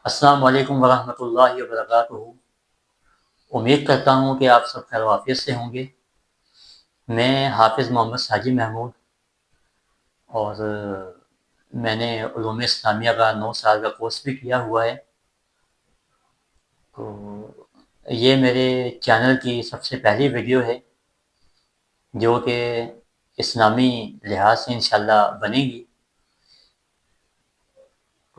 السلام علیکم ورحمۃ اللہ وبرکاتہ۔ امید کرتا ہوں کہ آپ سب خیر و عافیت سے ہوں گے۔ میں حافظ محمد ساجد محمود، اور میں نے علوم اسلامیہ کا 9 سال کا کورس بھی کیا ہوا ہے۔ تو یہ میرے چینل کی سب سے پہلی ویڈیو ہے جو کہ اسلامی لحاظ سے انشاءاللہ بنے گی۔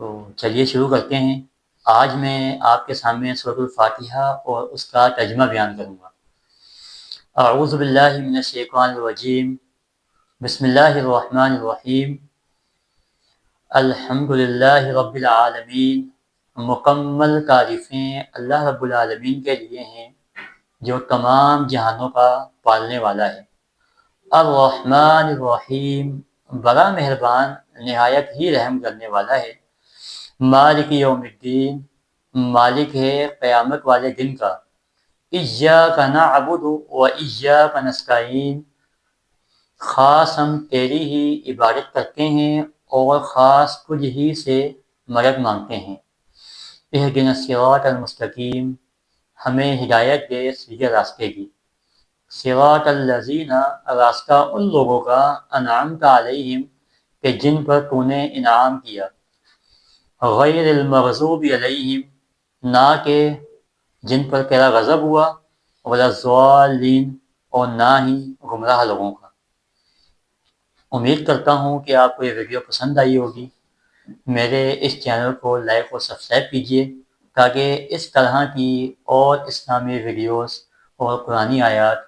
تو چلیے شروع کرتے ہیں۔ آج میں آپ کے سامنے سورۃ الفاتحہ اور اس کا ترجمہ بیان کروں گا۔ اعوذ باللہ من الشیطان الرجیم، بسم اللہ الرحمن الرحیم۔ الحمد للہ رب العالمین، مکمل تعریفیں اللہ رب العالمین کے لیے ہیں جو تمام جہانوں کا پالنے والا ہے۔ الرحمن الرحیم، بڑا مہربان نہایت ہی رحم کرنے والا ہے۔ مالک یوم الدین، مالک ہے قیامت والے دن کا۔ ایاک نعبد و ایاک نستعین، خاص ہم تیری ہی عبادت کرتے ہیں اور خاص تجھ ہی سے مدد مانگتے ہیں۔ اہدنا الصراط المستقیم، ہمیں ہدایت دے سیدھے راستے کی۔ صراط الذین، راستہ ان لوگوں کا انعمت علیہم کہ جن پر تو نے انعام کیا۔ غیر المغضوب علیہم، نہ کہ جن پر تیرا غضب ہوا، ولا الضالین، اور نہ ہی گمراہ لوگوں کا۔ امید کرتا ہوں کہ آپ کو یہ ویڈیو پسند آئی ہوگی۔ میرے اس چینل کو لائک اور سبسکرائب کیجیے تاکہ اس طرح کی اور اسلامی ویڈیوز اور قرآنی آیات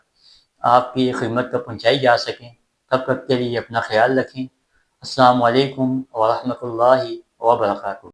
آپ کی خدمت تک پہنچائی جا سکیں۔ تب تک کے لیے اپنا خیال رکھیں۔ السلام علیکم ورحمۃ اللہ وبرکاتہ۔